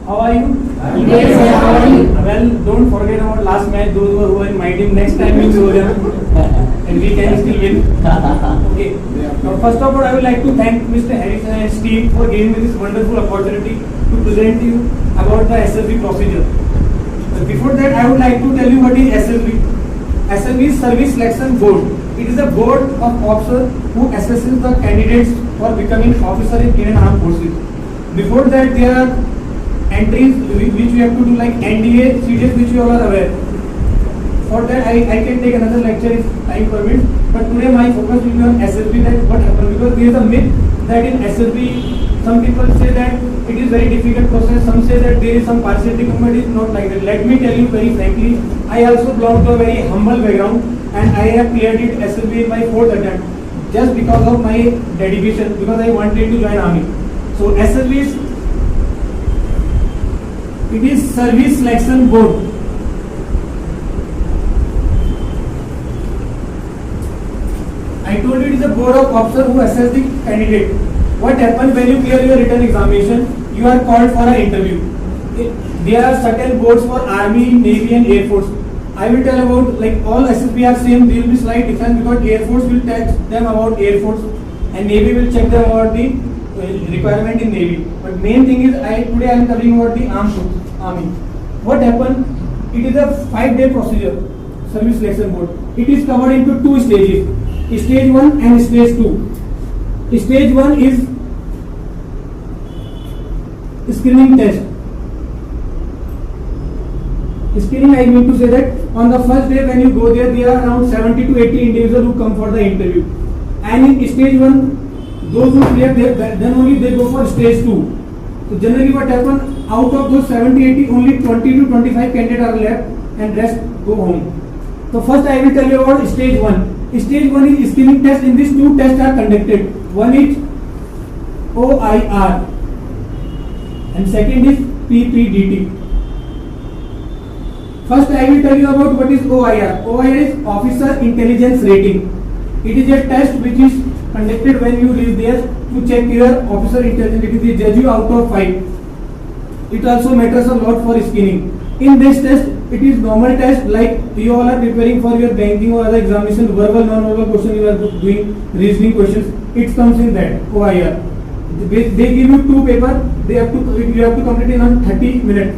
How are you? Yes, sir. How are you? Well, don't forget about last match. Those who are in my team, next time we'll go there, and we can still win. Okay. Now, first of all, I would like to thank Mr. Harrison and his team for giving me this wonderful opportunity to present to you about the SSB procedure. But before that, I would like to tell you what is SSB. SSB is Service Selection Board. It is a board of officers who assesses the candidates for becoming officer in Indian Armed Forces. Before that, there are entries which we have to do like NDA, CDS, which you all are aware. For that, I can take another lecture if time permits. But today my focus will be on SSB, that what happened, because there is a myth that in SSB, some people say that it is very difficult process, some say that there is some partiality, but it is not like that. Let me tell you very frankly, I also belong to a very humble background and I have cleared it SSB in my 4th attempt just because of my dedication, because I wanted to join army. So SSB is Service Selection Board. I told you it is a board of officers who assess the candidate. What happens when you clear your written examination? You are called for an interview. There are certain boards for Army, Navy and Air Force. I will tell about, like, all SSB are same, there will be slight difference because Air Force will test them about Air Force and Navy will check them about the requirement in Navy. But main thing is, today I am covering about the Army. What happened? It is a 5-day procedure, Service Selection Board. It is covered into 2 stages. Stage 1 and Stage 2. Stage 1 is screening test. Screening, I mean to say that on the first day when you go there, there are around 70 to 80 individuals who come for the interview. And in Stage 1, those who clear then only they go for Stage 2. So generally what happens, out of those 70-80, only 20 to 25 candidates are left and rest go home. So first I will tell you about Stage 1. Stage 1 is screening test. In these 2 tests are conducted. One is OIR and second is PPDT. First I will tell you about what is OIR. OIR is Officer Intelligence Rating. It is a test which is conducted when you reach there to check your officer intelligence. It is judge you out of 5. It also matters a lot for screening. In this test, it is normal test like you all are preparing for your banking or other examination, verbal, non-verbal question you are doing, reasoning questions. It comes in that OIR. They give you 2 papers. You have to complete in 30 minutes.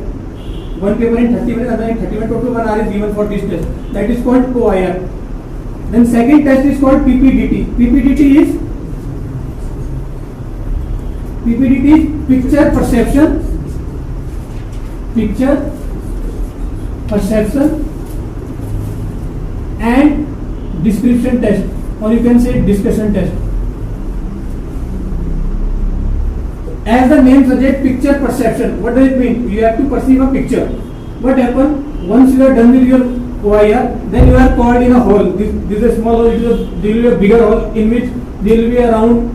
One paper in 30 minutes, other in 30 minutes. Total 1 hour is given for this test. That is called OIR. Then second test is called PPDT. PPDT is picture perception and description test, or you can say discussion test. As the name suggests, picture perception. What does it mean? You have to perceive a picture. What happens once you are done with your OIR? Then you are called in a hall. This is a small hall. There will be a bigger hall in which there will be around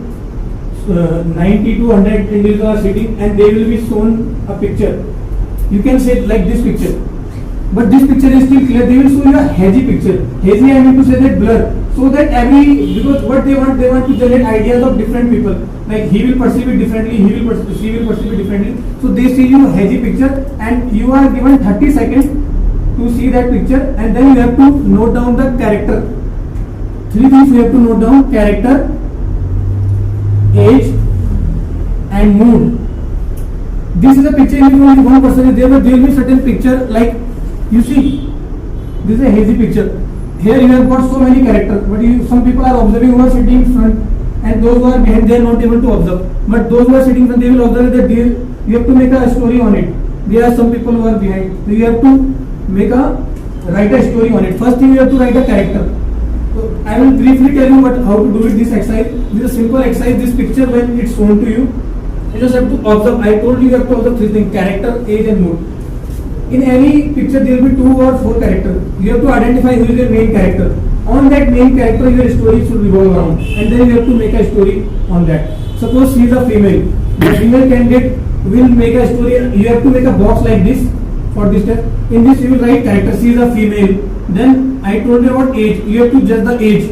90 to 100 individuals are sitting, and they will be shown a picture. You can say like this picture, but this picture is still clear. They will show you a hazy picture. Hazy, I mean to say that blur, so that because what they want to generate ideas of different people. Like he will perceive it differently, she will perceive it differently. So they see you a hazy picture, and you are given 30 seconds to see that picture, and then you have to note down the character. 3 things you have to note down: character, age, and mood. This is a picture in which only one person is there, but there will be certain picture like you see. This is a hazy picture. Here you have got so many characters, but some people are observing who are sitting in front, and those who are behind they are not able to observe. But those who are sitting in front, they will observe that you have to make a story on it. There are some people who are behind, so you have to write a story on it. First thing you have to write a character. So I will briefly tell you how to do it. This exercise, this is a simple exercise. This picture when it's shown to you, you just have to observe. I told you have to observe 3 things: character, age, and mood. In any picture, there will be 2 or 4 characters. You have to identify who is the main character. On that main character, your story should revolve around, and then you have to make a story on that. Suppose she is a female. The female candidate will make a story. You have to make a box like this for this test. In this, you will write character. She is a female. Then I told you about age. You have to judge the age.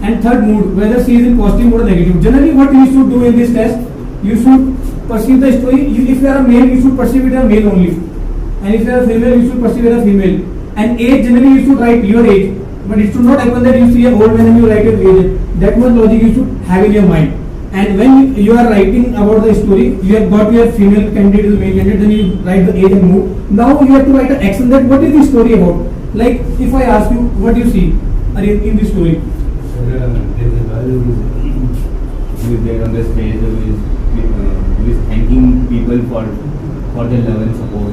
And third, mood, whether she is in positive mood or negative. Generally, what you should do in this test, you should perceive the story. If you are a male, you should perceive it as male only, and if you are a female, you should perceive it as female. And age, generally you should write your age, but it should not happen that you see a old man and you write your age. That much logic you should have in your mind. And when you are writing about the story, you have got your female candidate, male candidate, then you write the age and mood. Now you have to write an action that what is the story about. Like if I ask you, what do you see in the story? There's a girl who is there on the stage who is thanking people for their love and support.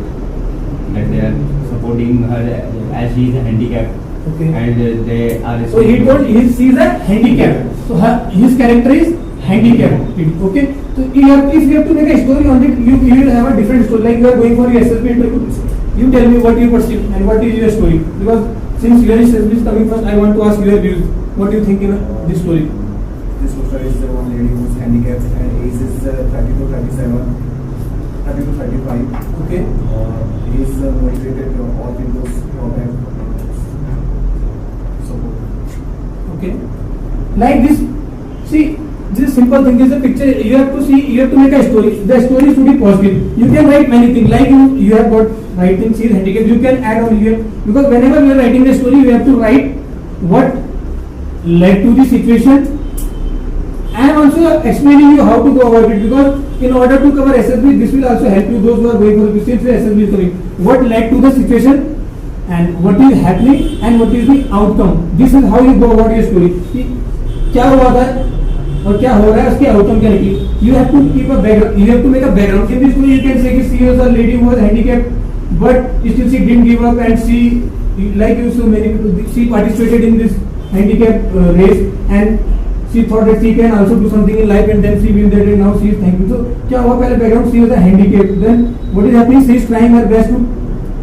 That they are supporting her as she is a handicapped. Okay. And they are. So he told she is a handicap. So his character is handicapped. Okay. So if you have to make a story on it, you will have a different story. Like you are going for your SSB interview. You tell me what you perceive and what is your story. Because since your SSB is coming first, I want to ask your views. What do you think in this story? This poster is one lady who is handicapped and age is 30 to 37, 30 to 35. Okay. He is motivated all people have support. Okay. Like this, see, this simple thing is a picture. You have to see, you have to make a story. The story should be positive. You can write many things. Like you have got writing, see handicap. You can add on here because whenever you are writing a story, you have to write what led to the situation. I am also explaining you how to go about it because in order to cover SSB, this will also help you those who are going for the since SSB is coming. What led to the situation and what is happening and what is the outcome. This is how you go about your story. कि क्या हुआ था और क्या हो रहा है उसकी outcome क्या निकली. You have to keep a background. You have to make a background. In this story, you can say कि she was a lady who was handicapped, but still she didn't give up and she, like you so many people, she participated in this handicap race and she thought that she can also do something in life and then she will that and now she is thankful. So क्या हुआ पहले background, she was a handicapped. Then what is happening? She is trying her best to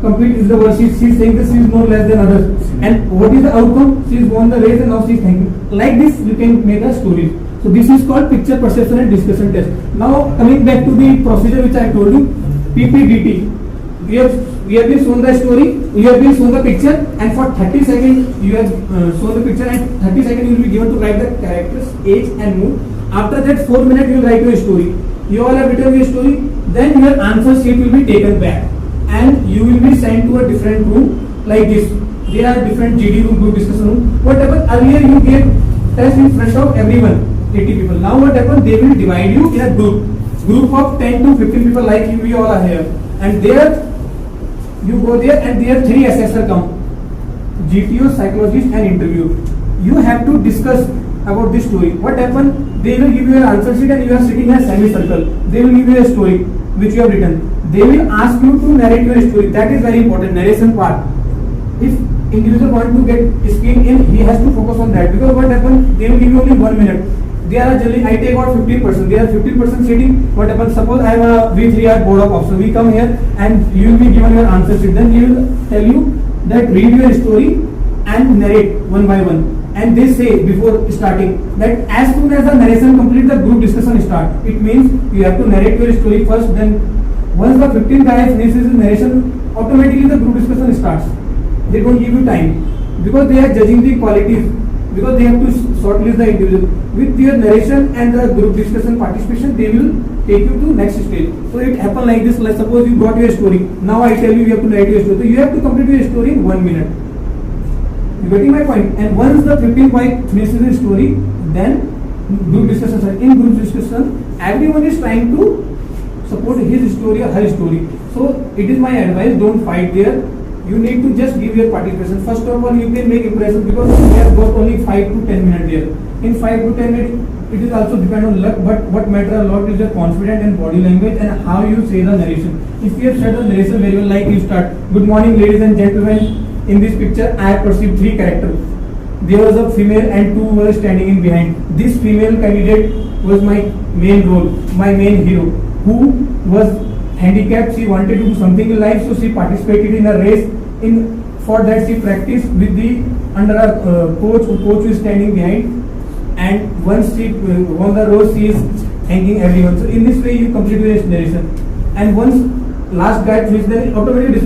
complete is the word. She is saying that she is no less than others. And what is the outcome? She has won the race and now she is thankful. Like this you can make a story. So this is called picture perception and discussion test. Now coming back to the procedure which I told you, PPDT. We have been shown the story, you have been shown the picture, and for 30 seconds you have shown the picture, and 30 seconds you will be given to write the characters, age and mood. After that 4 minutes you will write your story. You all have written your story, then your answer sheet will be taken back and you will be sent to a different room like this. There are different GD room, group discussion room. What happened earlier, you gave test in front of everyone, 80 people. Now what happened, they will divide you in a group of 10 to 15 people like you, we all are here, and there you go there and there 3 assessors come, GTO, psychologist and interviewer. You have to discuss about this story. What happened, they will give you an answer sheet and you are sitting in a semicircle. They will give you a story which you have written. They will ask you to narrate your story. That is very important, narration part. If individual want to get skin in, he has to focus on that, because what happened, they will give you only 1 minute. There are generally, I take out 15%. There are 15% sitting. What happens? Suppose I am a V3R board of officers. We come here and you will be given your answer sheet. Then he will tell you that read your story and narrate one by one. And they say before starting that as soon as the narration complete, the group discussion start. It means you have to narrate your story first. Then once the 15th guy finishes his narration, automatically the group discussion starts. They don't give you time because they are judging the qualities. Because they have to shortlist the individual. With their narration and the group discussion participation, they will take you to next stage. So it happen like this. Like suppose you got your story. Now I tell you have to narrate your story. So you have to complete your story in 1 minute. You getting my point? And once the 15th guy finishes his story, then group discussion. In group discussion, everyone is trying to support his story or her story. So it is my advice: don't fight there. You need to just give your participation. First of all, you can make impression because we have got only 5 to 10 minutes there. In 5 to 10 minutes, it is also depend on luck, but what matter a lot is your confidence and body language and how you say the narration. If you have said the narration very well, like you start, good morning ladies and gentlemen, in this picture I have perceived 3 characters. There was a female and 2 were standing in behind. This female candidate was my main role, my main hero, who was handicapped. She wanted to do something in life, so she participated in a race. For that she practiced with the under a coach who is standing behind, and once she won the race, she is thanking everyone. So in this way you complete your narration, and once last guy finishes, then automatically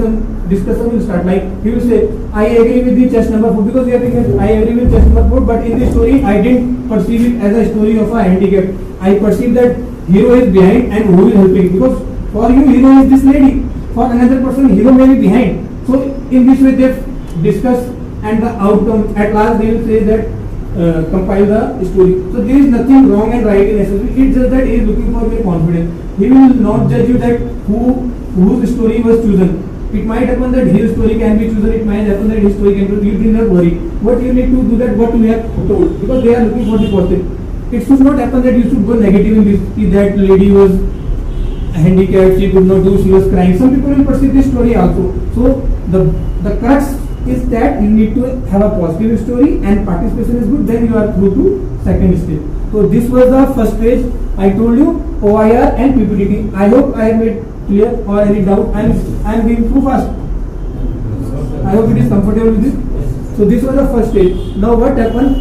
discussion will start. Like he will say, I agree with the chest number 4, because we are thinking I agree with chest number 4, but in this story I didn't perceive it as a story of a handicap. I perceive that hero is behind and who is helping, because for you hero is this lady, for another person hero may be behind. So in this way they discuss, and the outcome at last they will say that compile the story. So there is nothing wrong and right in SSB. It's just that he is looking for your confidence. He will not judge you that whose story was chosen. It might happen that his story can be chosen. It might happen that his story can be. You do not worry. What you need to do that what you have told, because they are looking for the positive. It should not happen that you should go negative in this. That lady was handicapped. She could not do. She was crying. Some people will perceive this story also. So the crux is that you need to have a positive story and participation is good, then you are through to second stage. So this was the first stage. I told you OIR and PPTT. I hope I have made clear, or any doubt. I am being too fast. I hope it is comfortable with this. So this was the first stage. Now what happened?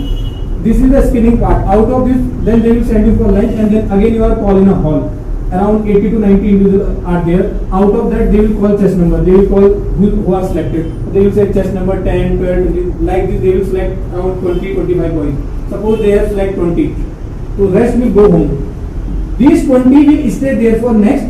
This is the screening part. Out of this, then they will send you for lunch, and then again you are called in a hall. Around 80 to 90 individuals are there. Out of that, they will call chest number. They will call who are selected. They will say chest number 10, 12, like this. They will select around 20, 25 boys. Suppose they have select 20. So rest will go home. These 20 will stay there for next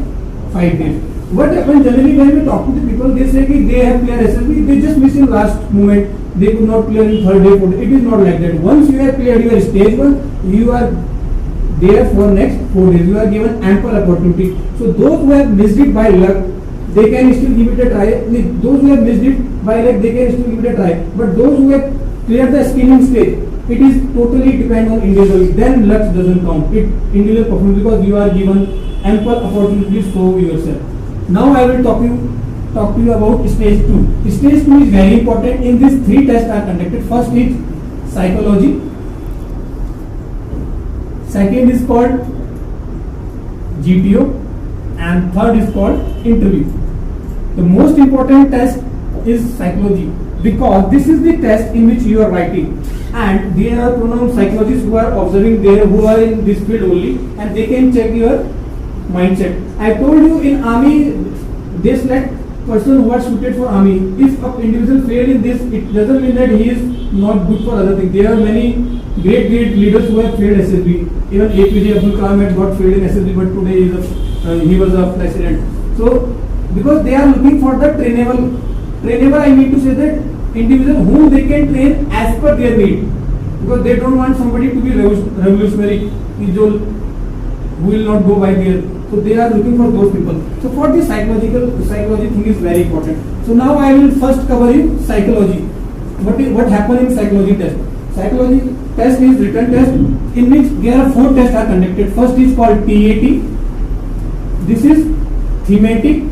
5 days. What happens generally when we talk to the people, they say that they have cleared SSB, they just miss in last moment. They could not clear in third day, fourth day. It is not like that. Once you have cleared your stage 1, you are there for next 4 days. You are given ample opportunity. So those who have missed it by luck, they can still give it a try. Those who have missed it by luck, they can still give it a try. But those who have cleared the screening stage, it is totally depend on individual. Then luck doesn't count. It individual performance, because you are given ample opportunity to show yourself. Now I will talk to you about stage 2. Stage 2 is very important. In these 3 tests are conducted. First is psychology. Second is called GTO, and third is called interview. The most important test is psychology, because this is the test in which you are writing, and there are pronounced psychologists who are observing there, who are in this field only, and they can check your mindset. I told you in army they select person who are suited for army. If an individual fail in this, it doesn't mean that he is not good for other things. There are many great leaders who have failed SSB. Even APJ Abdul Kalam had got failed in SSB, but today he was a president. So because they are looking for the trainable, I need to say that individual whom they can train as per their need, because they don't want somebody to be revolutionary, who will not go by their. So they are looking for those people. So for the psychology thing is very important. So now I will first cover you psychology. What happened in psychology test? Psychology test is written test in which there are 4 tests are conducted. First is called TAT. This is thematic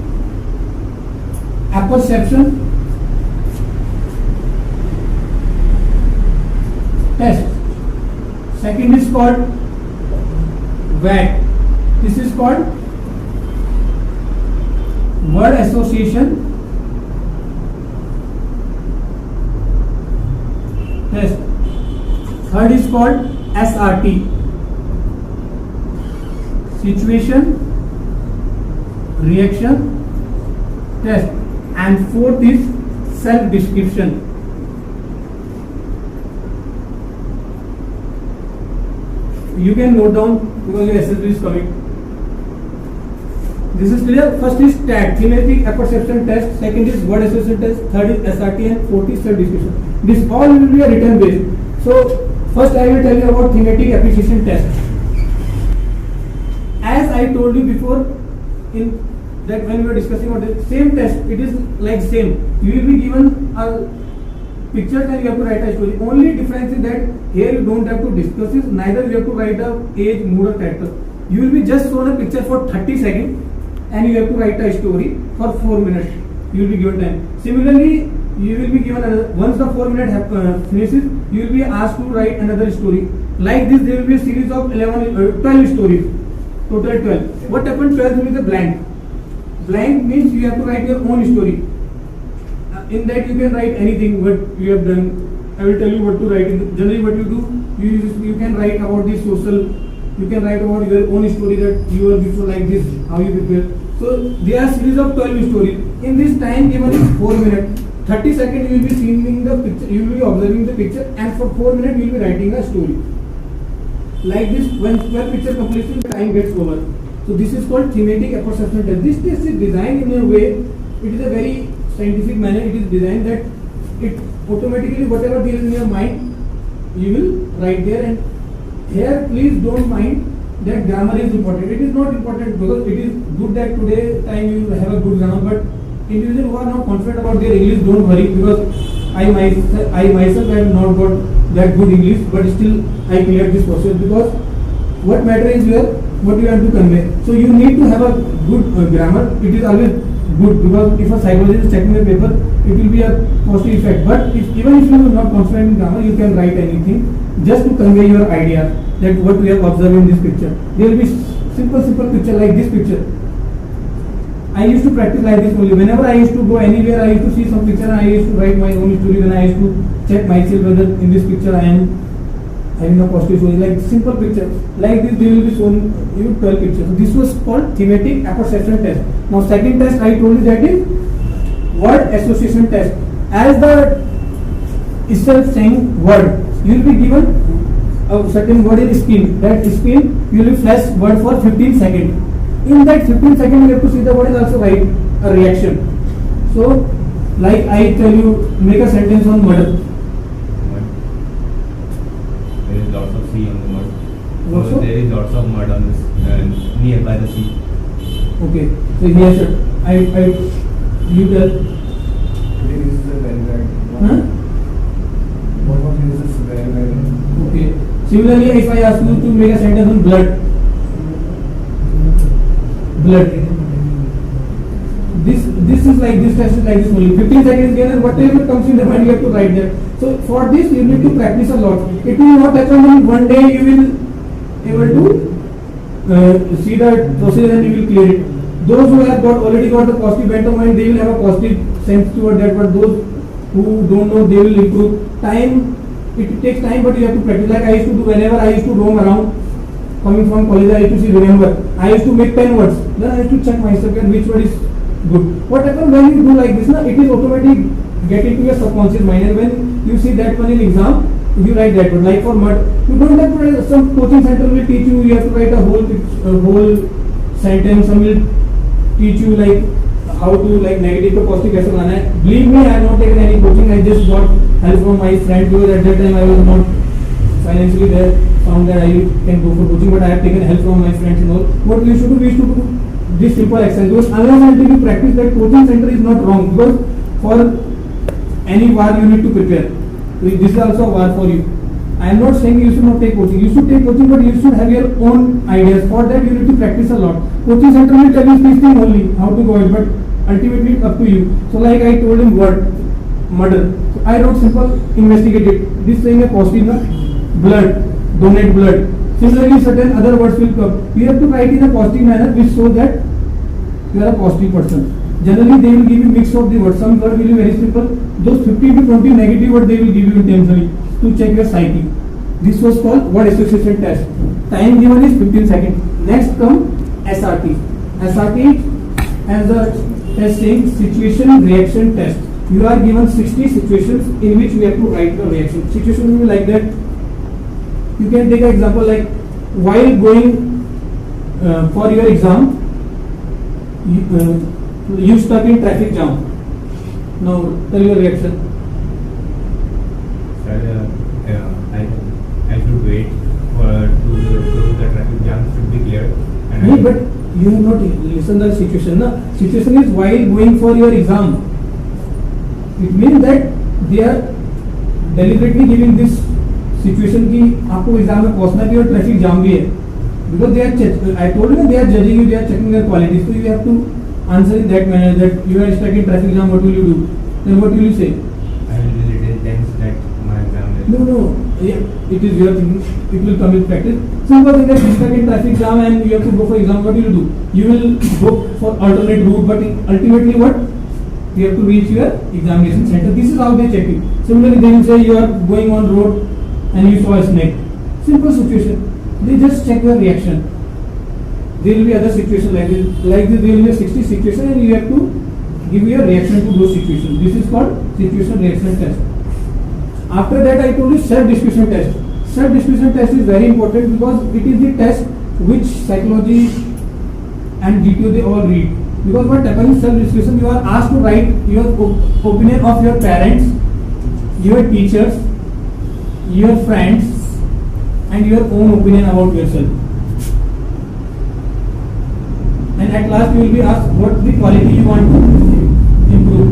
apperception test. Second is called WAT. This is called word association test. Third is called SRT, situation reaction test, and fourth is self description. You can note down because your SSB is coming. This is clear. First is TAT, thematic apperception test. Second is word association test. Third is SRT, and fourth is self description. This all will be a written based. So first I will tell you about thematic appreciation test. As I told you before, in that when we were discussing about the same test, it is like same. You will be given a picture and you have to write a story. Only difference is that here you don't have to discuss it. Neither you have to write a age, mood or character. You will be just shown a picture for 30 seconds and you have to write a story for 4 minutes. You will be given time. Similarly, you will be given another, once the 4 minutes finishes, you will be asked to write another story. Like this, there will be a series of 12 stories. Total 12. What happened? 12 will be the blank. Blank means you have to write your own story. In that you can write anything what you have done. I will tell you what to write. Generally what you do, you can write about the social, you can write about your own story that you were before like this, how you prepare. So there are series of 12 stories. In this time given is 4 minutes. 30 seconds you will be seeing the picture, you will be observing the picture, and for 4 minutes you will be writing a story. like this, when 12 picture completion, time gets over. So this is called thematic apperception test. This test is designed in a way, it is a very scientific manner, it is designed that it automatically whatever there is in your mind, you will write there. And here please don't mind that grammar is important. It is not important because it is good that today time you have a good grammar, but individuals who are not confident about their English, don't worry, because I myself have not got that good English, but still I cleared this process, because what matter is your what you have to convey. So you need to have a good grammar. It is always good, because if a psychologist is checking the paper, it will be a positive effect. But even if you are not confident in grammar, you can write anything just to convey your idea, that what we have observed in this picture. There will be simple picture like this picture. I used to practice like this only. Whenever I used to go anywhere, I used to see some picture and I used to write my own story. Then I used to check myself whether in this picture I am having a positive story. Like simple picture. Like this, they will be shown you 12 pictures. So this was called thematic apperception test. Now second test I told you, that is word association test. As the itself saying word, you will be given a certain word in screen. That screen you will flash word for 15 seconds. In that 15 seconds, you have to see the word and also write a reaction. So, like I tell you, make a sentence on murder. Mud. There is lots of sea on the mud. Lots So of? there is lots of mud on this nearby the sea. Okay. So here, sir, you tell. Today this is a very bad. Huh? One of these is very bad. Okay. Similarly, if I ask you to make a sentence on blood. Blood. This is like this, test is like this only. 15 seconds again, and whatever comes in the mind, you have to write there. So for this, you need to practice a lot. It will not happen in one day. You will able to see the process and you will clear it. Those who have already got the positive bent of mind, they will have a positive sense toward that. But those who don't know, they will improve. Time, it takes time, but you have to practice. Like I used to do whenever I used to roam around. Coming from college, I used to see remember. I used to make 10 words. Then I used to check myself and which word is good. What happens when you do like this? Now it is automatically get into your subconscious mind, and when you see that one in exam, you write that one. Like for mud, you don't have to write. Some coaching center will teach you. You have to write a whole sentence. Some will teach you like how to like negative to positive कैसे बनाना है. Believe me, I have not taken any coaching. I just got help from my friend, because at that time I was not financially there. Found that I can go for coaching, but I have taken help from my friends and all. What we should do, we should do this simple exercise. Because unless until you practice, that coaching center is not wrong, because for any war you need to prepare. So this is also a war for you. I am not saying you should not take coaching. You should take coaching, but you should have your own ideas. For that you need to practice a lot. Coaching center will tell you this thing only, how to go it, but ultimately it's up to you. So like I told him word, murder. So I wrote simple, investigate it. This saying a positive, na? Blood. Donate blood. Similarly, certain other words will come. You have to write in a positive manner, which shows that you are a positive person. Generally, they will give you mix of the words. Some word will be very simple. Those 15 to 20 negative words they will give you intentionally to check your psyche. This was called word association test. Time given is 15 seconds. Next come SRT. SRT as the test saying situation reaction test. You are given 60 situations in which you have to write the reaction. Situation will be like that. You can take an example like while going for your exam, you stuck in traffic jam. Now tell your reaction. Sir, I should wait for the traffic jam should be cleared. And No, but you have not listened to the situation. Na? Situation is while going for your exam. It means that they are deliberately giving this situation कि आपको exam में पहुंचना भी और traffic jam भी है, because they are I told you they are judging you, they are checking your qualities, so you have to answer in that manner that you are stuck in traffic jam. What will you do? Then what will you say? I will be little tense that my exam is. No, yeah, it is your thing. It will come in practice. Simple thing that you stuck in traffic jam and you have to go for exam. What will you do? You will go for alternate route, but ultimately what? You have to reach your examination center. This is how they check you. Similarly, they will say you are going on road and you saw a snake. Simple situation. They just check your reaction. There will be other situations like this. Like this, there will be a 60 situation and you have to give your reaction to those situations. This is called situation reaction test. After that, I told you self-description test. self-distribution test is very important because it is the test which psychology and GTO they all read. Because what happens in self-distribution, you are asked to write your opinion of your parents, your teachers, your friends, and your own opinion about yourself. And at last you will be asked what the quality you want to improve.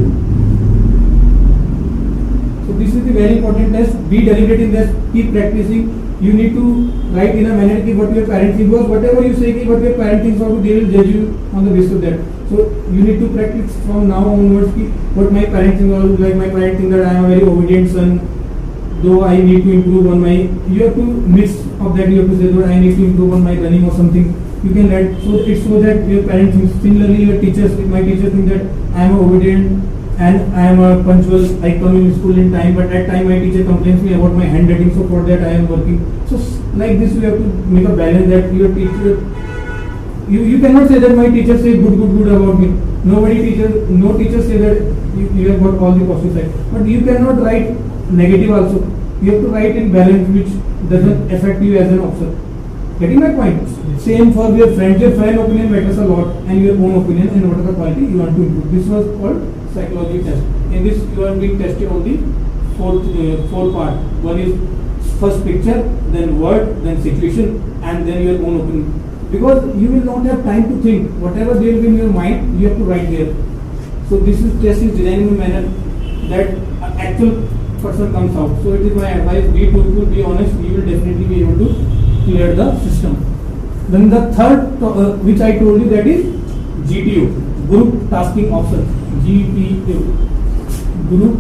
So this is the very important test. Be deliberate in this. Keep practicing. You need to write in a manner that what your parents think, because whatever you say, what your parents think, so they will judge you on the basis of that. So you need to practice from now onwards. What my parents think, like my parents think that I am a very obedient son, though I need to improve on my. You have to mix of that. You have to say that I need to improve on my running or something. You can write so it's so that your parents think. Similarly, your teachers, my teachers think that I am obedient and I am a punctual. I come in school in time, but at time my teacher complains me about my handwriting. So for that I am working. So like this, you have to make a balance that your teacher. You cannot say that my teacher say good about me. No teacher say that you have got all the positive side. But you cannot write negative also. You have to write in balance which doesn't affect you as an officer. Getting my point? Same for your friend. Your friend opinion matters a lot, and your own opinion and what are the quality you want to improve. This was called psychology test. In this, you are being tested on the fourth part. One is first picture, then word, then situation, and then your own opinion. Because you will not have time to think. Whatever there will be in your mind, you have to write there. So this test is designed in a manner that an actual person comes out. So it is my advice: be truthful, be honest. You will definitely be able to clear the system. Then the third, which I told you, that is GTO, Group Tasking Officer. GTO, Group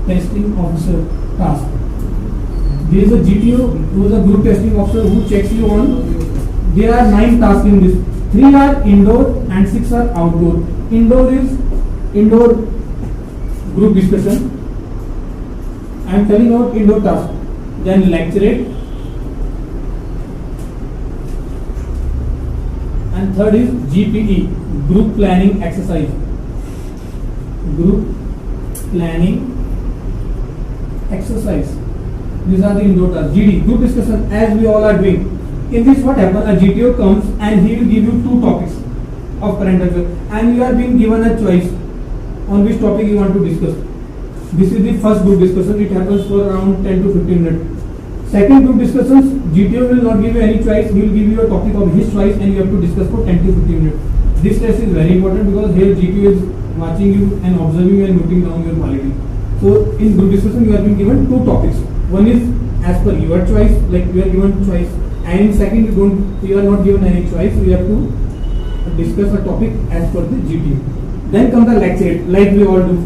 Testing Officer Task. There is a GTO, who is a Group Testing Officer who checks you on. There are 9 tasks in this. 3 are indoor and 6 are outdoor. Indoor is indoor group discussion. I am telling out indoor task. Then lecturate. And third is GPE, Group Planning Exercise. Group Planning Exercise. These are the indoor tasks. GD, Group Discussion, as we all are doing. In this, what happens? A GTO comes and he will give you 2 topics of current affairs, and you are being given a choice on which topic you want to discuss. This is the first group discussion. It happens for around 10 to 15 minutes. Second group discussions, GTO will not give you any choice. He will give you a topic of his choice, and you have to discuss for 10 to 15 minutes. This test is very important because here GTO is watching you and observing you and noting down your quality. So in group discussion, you are being given 2 topics. One is as per your choice, like you are given choice, and in second you are not given any choice. You have to discuss a topic as per the GTO. Then comes the lecture, like we all do.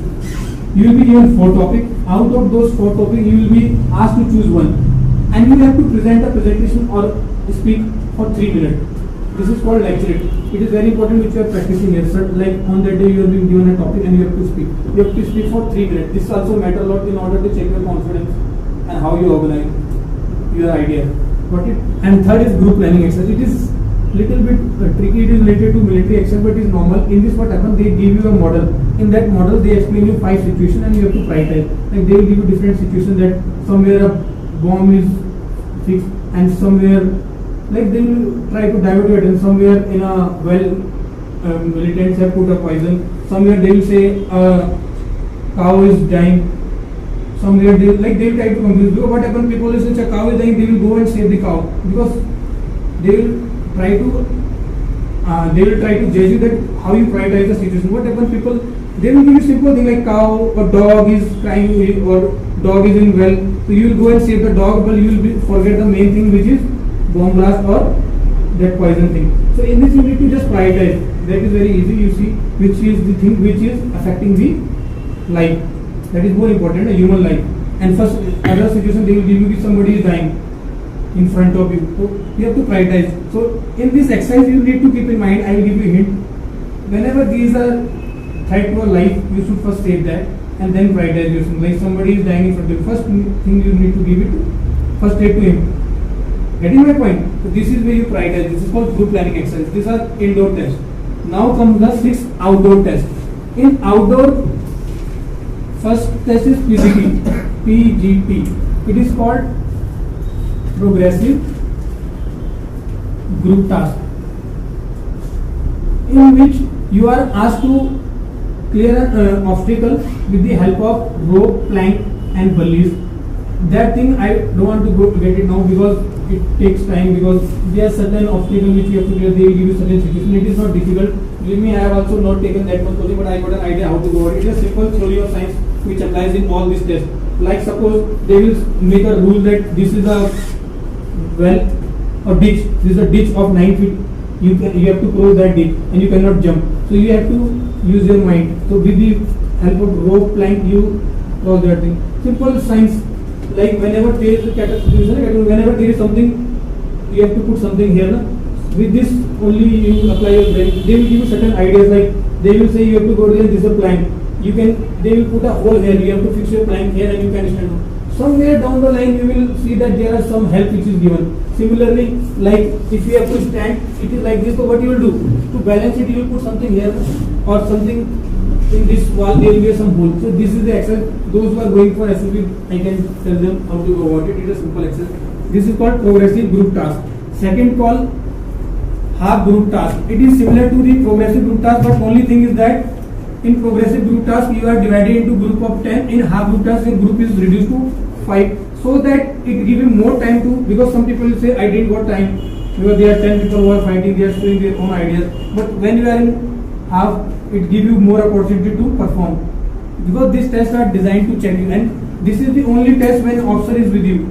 You will be given 4 topics. Out of those 4 topics, you will be asked to choose one, and you have to present a presentation or speak for 3 minutes. This is called lecture. It is very important which you are practicing here. So like on that day you are being given a topic and you have to speak. You have to speak for 3 minutes. This also matters a lot in order to check your confidence and how you organize your idea. And third is group planning exercise. It is little bit tricky. It is related to military exercise, but it is normal. In this, what happens? They give you a model. In that model, they explain you 5 situations and you have to prioritize. Like they will give you different situations, that somewhere a bomb is fixed and somewhere, like they will try to divert your attention. Somewhere in a militants have put a poison. Somewhere they will say cow is dying. Somewhere they will try to confuse. Because what happens? People will say a cow is dying. They will go and save the cow because they will try to judge you that how you prioritize the situation. What happens? People, they will give you simple thing like cow or dog is crying or dog is in well. So you will go and save the dog, but you will forget the main thing, which is bomb blast or that poison thing. So in this you need to just prioritize. That is very easy. You see which is the thing which is affecting the life. That is more important, a human life. And first, other situation they will give you if somebody is dying in front of you. So you have to prioritize. So in this exercise you need to keep in mind, I will give you a hint. Whenever these are threat to your life, you should first save that and then prioritize yourself. Like somebody is dying in front of you, first thing you need to give it first aid to him. Getting my point? So this is where you prioritize. This is called group planning exercise. These are indoor tests. Now comes the 6th outdoor test. In outdoor, first test is PPT. PGT. It is called progressive group task, in which you are asked to clear an obstacle with the help of rope, plank and pulleys. That thing I don't want to go to get it now because it takes time, because there are certain obstacles which you have to clear. They will give you certain situation. It is not difficult. Believe me, I have also not taken that much theory, but I got an idea how to go about it. It is a simple theory of science which applies in all these tests. Like suppose they will make a rule that this is a well or ditch. This is a ditch of 9 feet. You have to cross that ditch and you cannot jump. So you have to use your mind. So with the help of rope, plank, you cross that thing. Simple science. Like whenever there is whenever there is something, you have to put something here. Na? With this only you apply your brain. They will give you certain ideas, like they will say you have to go there, this is a plank. They will put a hole here, you have to fix your plank here and you can stand on. Somewhere down the line you will see that there are some help which is given. Similarly, like if you have to stand, it is like this, so what you will do? To balance it, you will put something here or something in this wall, there will be some hole. So this is the exercise. Those who are going for SLP, I can tell them how to go about it. It is a simple exercise. This is called progressive group task. Second called half group task. It is similar to the progressive group task, but only thing is that in progressive group task you are divided into group of 10. In half group task, the group is reduced to 5, so that it gives you more time to, because some people will say I didn't got time because there are 10 people who are fighting, they are showing their own ideas. But when you are in half, it gives you more opportunity to perform, because these tests are designed to check you, and this is the only test when officer is with you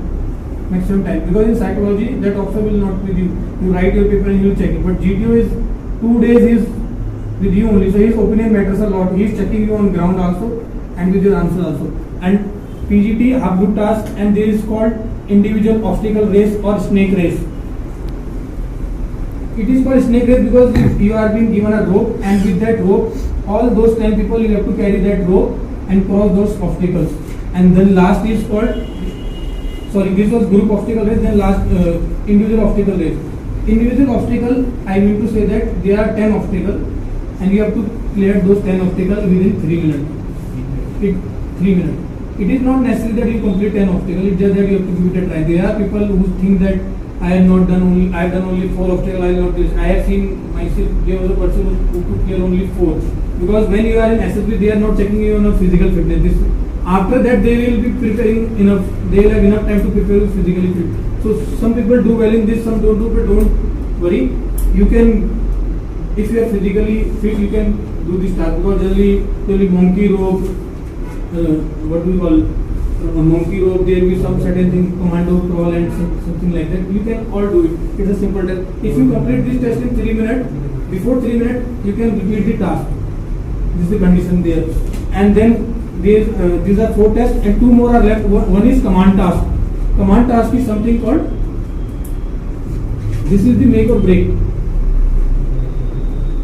maximum time, because in psychology that officer will not with you. You write your paper and you will check it, but GTO is 2 days is with you only, so his opinion matters a lot. He is checking you on ground also and with your answer also. And PGT, half group task, and there is called individual obstacle race or snake race. It is called snake race because you are being given a rope, and with that rope all those 10 people you have to carry that rope and cross those obstacles. And then last is called, sorry, this was group obstacle race, then last individual obstacle race. Individual obstacle, I mean to say that there are 10 obstacles and you have to clear those 10 obstacles within 3 minutes. 3 minutes. It is not necessary that you complete 10 obstacles, it's just that you have to give it a try. There are people who think that I have done only 4 obstacles, I will not do this. I have seen myself, there was a person who could clear only 4. Because when you are in SSB, they are not checking you on a physical fitness. After that, they will be preparing enough, they will have enough time to prepare you physically fit. So some people do well in this, some don't do, but don't worry. You can, if you are physically fit, you can do this task, because generally monkey rope, what do we call monkey rope, there will be some certain thing, commando crawl and something like that. You can all do it. It's a simple test. If you complete this test in 3 minutes, before 3 minutes, you can repeat the task. This is the condition there. And then these are 4 tests and 2 more are left. One is command task. Command task is something called, this is the make or break.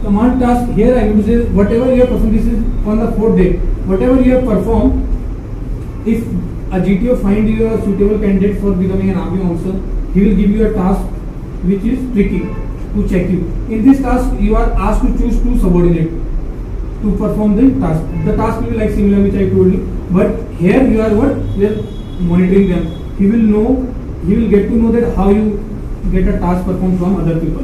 Command task, here I will say whatever you have performed, this is on the 4th day. Whatever you have performed, if a GTO find you a suitable candidate for becoming an army officer, he will give you a task which is tricky to check you. In this task, you are asked to choose 2 subordinates to perform the task. The task will be like similar which I told you, but here you are what? You are monitoring them. He will get to know that how you get a task performed from other people.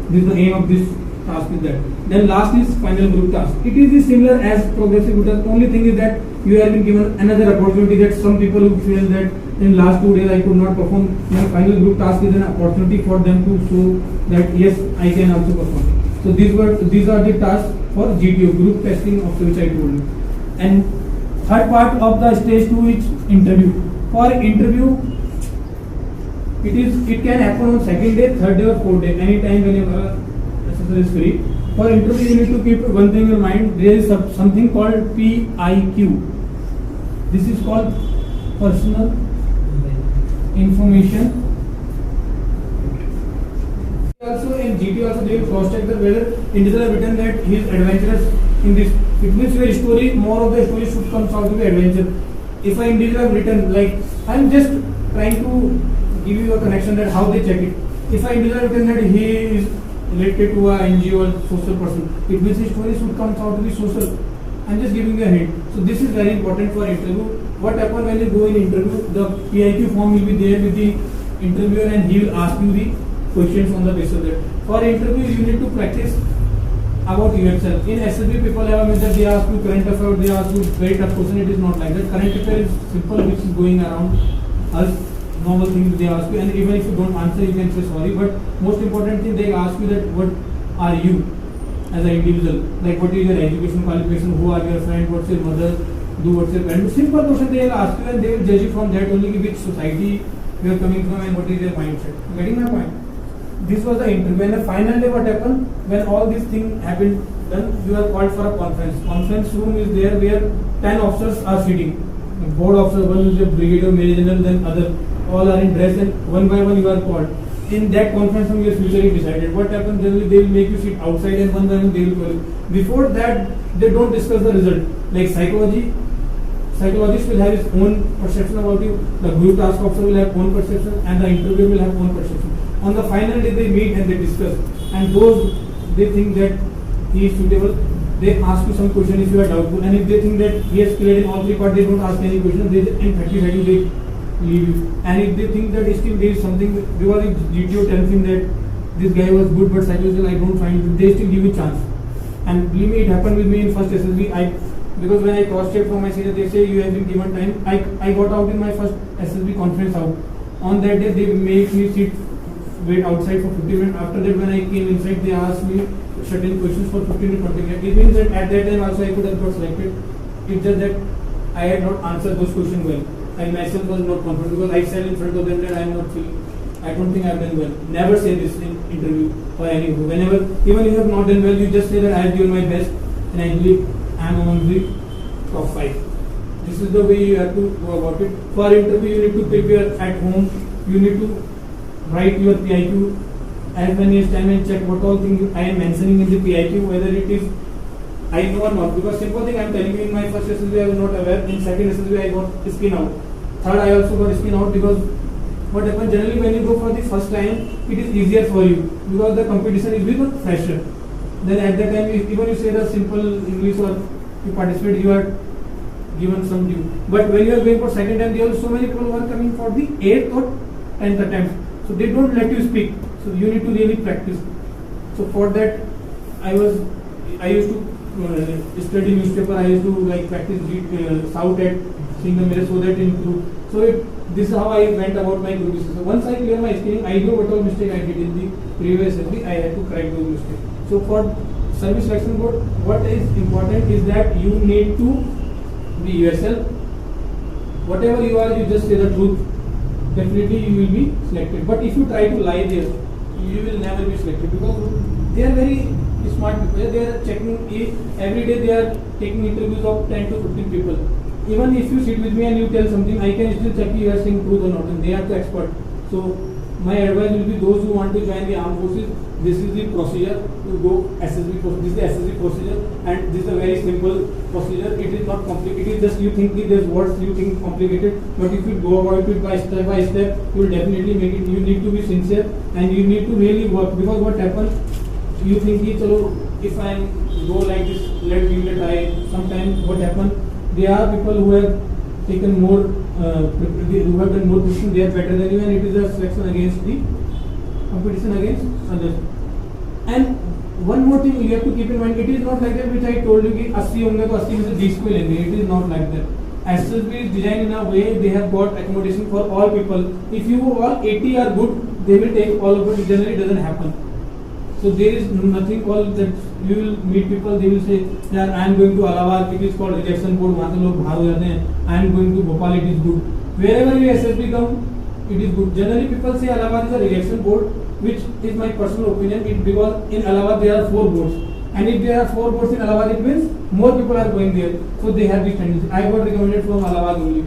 This is the aim of this task is that. Then last is final group task. It is similar as progressive group task. Only thing is that you have been given another opportunity, that some people who feel that in last 2 days I could not perform. My final group task is an opportunity for them to show that yes, I can also perform. So these are the tasks for GTO, group testing, of which I told you. And third part of the stage 2 is interview. For interview, it can happen on 2nd day, 3rd day or 4th day, anytime whenever assessor is free. For interview, you need to keep one thing in your mind. There is something called PIQ. This is called personal information. Also in GT also they will cross check whether individual have written that he is adventurous in this. It means your story, more of the story should come out to be adventure. If an individual have written, like I am just trying to give you a connection that how they check it. If an individual have written that he is related to a NGO or social person, it means his story should come out to be social. I am just giving you a hint. So this is very important for interview. what happen when you go in interview, the PIQ form will be there with the interviewer and he will ask you the questions on the basis of that. For interview, you need to practice about yourself. In SSB, people have a method, they ask you current affair, they ask you very tough question. It is not like that. Current affair is simple, which is going around us, normal things they ask you, and even if you don't answer, you can say sorry. But most important thing, they ask you that what are you as an individual? Like what is your education qualification? Who are your friends? What's your mother? Do what's your parents? Simple question they will ask you, and they will judge you from that only which society you are coming from and what is your mindset. Getting my point? This was the interview, and the final day what happened when all these things happened, then you are called for a conference. Conference room is there where 10 officers are sitting. Board officer, one is a brigadier, major general, then other, all are in dress, and one by one you are called. In that conference room, your future is decided. What happens? They will make you sit outside, and one by one they will call you. Before that, they don't discuss the result. Like psychologist will have his own perception about you. The group task officer will have own perception, and the interviewer will have own perception. On the final day, they meet and they discuss, and those they think that he is suitable, they ask you some question if you are doubtful, and if they think that he has cleared in all three parts, they don't ask any question. They in 30 seconds they leave you. And if they think that still there is something, because if GTO tells him that this guy was good but psychological, I don't find it, they still give you chance. And believe me, it happened with me in first SSB. Because when I cross-checked from my senior, they say you have been given time. I got out in my first SSB conference out. On that day, they make me wait outside for 50 minutes. After that, when I came inside, they asked me certain questions for 15 to 20 minutes. It means that at that time also I could have got selected. It's just that I had not answered those questions well. I myself was not confident because I said in front of them that I am not feeling. I don't think I have done well. Never say this in interview or anything. Whenever, even if you have not done well, you just say that I have given my best and I believe I am among the top 5. This is the way you have to go about it. For interview, you need to prepare at home. You need to write your PIQ as many as time and check what all things I am mentioning in the PIQ, whether it is I know or not. Because simple thing I am telling you, in my first SSB I was not aware. In second SSB I got skin out. Third I also got skin out because what happens generally when you go for the first time, it is easier for you because the competition is with a fresher. Then at that time, even you say the simple English or you participate, you are given some due. But when you are going for second time, there are so many people who are coming for the 8th or 10th attempt. So they don't let you speak. So you need to really practice. So for that, I used to study newspaper. I used to like practice shout at seeing the mirror so that improve. So this is how I went about my group discussion. So once I clear my screening, I know what all mistake I did in the previous SSB. I had to correct those mistakes. So for service selection board, what is important is that you need to be yourself. Whatever you are, you just say the truth. Definitely you will be selected. But if you try to lie there, you will never be selected because they are very smart people. They are checking every day. They are taking interviews of 10 to 15 people. Even if you sit with me and you tell something, I can still check you are saying truth or not, and they are the expert. So my advice will be those who want to join the armed forces. This is the procedure to go SSB. This is the SSB procedure, and this is a very simple procedure. It is not complicated. It is just you think there's words you think complicated, but if you go about it by step, you will definitely make it. You need to be sincere and you need to really work because what happens, you think if I go like this, let's give it a try. Sometimes what happens, there are people who have taken more, who have done more pushing. They are better than you, and it is a selection against the competition against others. And one more thing you have to keep in mind, it is not like that which I told you कि 80 होंगे तो 80 में से 20 को लेंगे. It is not like that. SSB is designed in a way they have got accommodation for all people. If you all 80 are good, they will take all of it. Generally, it doesn't happen. So there is nothing called that. You will meet people. They will say, "Yeah, I am going to Allahabad. It is called rejection board. वहाँ से लोग बाहर हो जाते हैं. I am going to Bhopal. It is good. Wherever you SSB come, it is good. Generally, people say Allahabad is a rejection board, which is my personal opinion. Because in Allahabad there are 4 boards, and if there are 4 boards in Allahabad, it means more people are going there. So they have this tendency. I got recommended from Allahabad only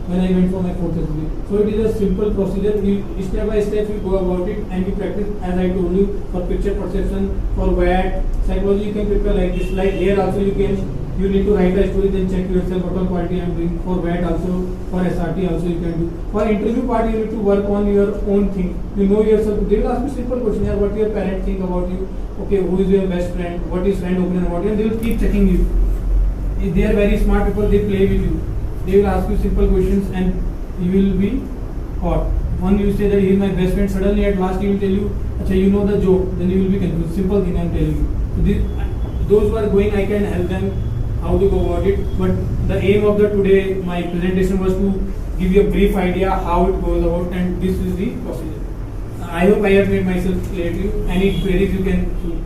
when I went for my 4th SSB. So it is a simple procedure. You step by step you go about it and you practice. As I told you, for picture perception, for VAT, psychology, you can prepare like this. Like here also you need to write a story, then check yourself what all quality I am doing. For VAT also, for SRT also you can do. For interview part, you need to work on your own thing. You know yourself. They will ask you simple question here: what your parents think about you? Okay, who is your best friend? What is friend opinion about you? And they will keep checking you. If they are very smart people, they play with you. they will ask you simple questions and you will be caught. One you say that he is my best friend, suddenly at last he will tell you, "Acha, you know the joke," then you will be confused. Simple thing I am telling you. So those who are going, I can help them how to go about it. But the aim of the today my presentation was to give you a brief idea how it goes about, and this is the procedure. I hope I have made myself clear to you. Any queries you can shoot.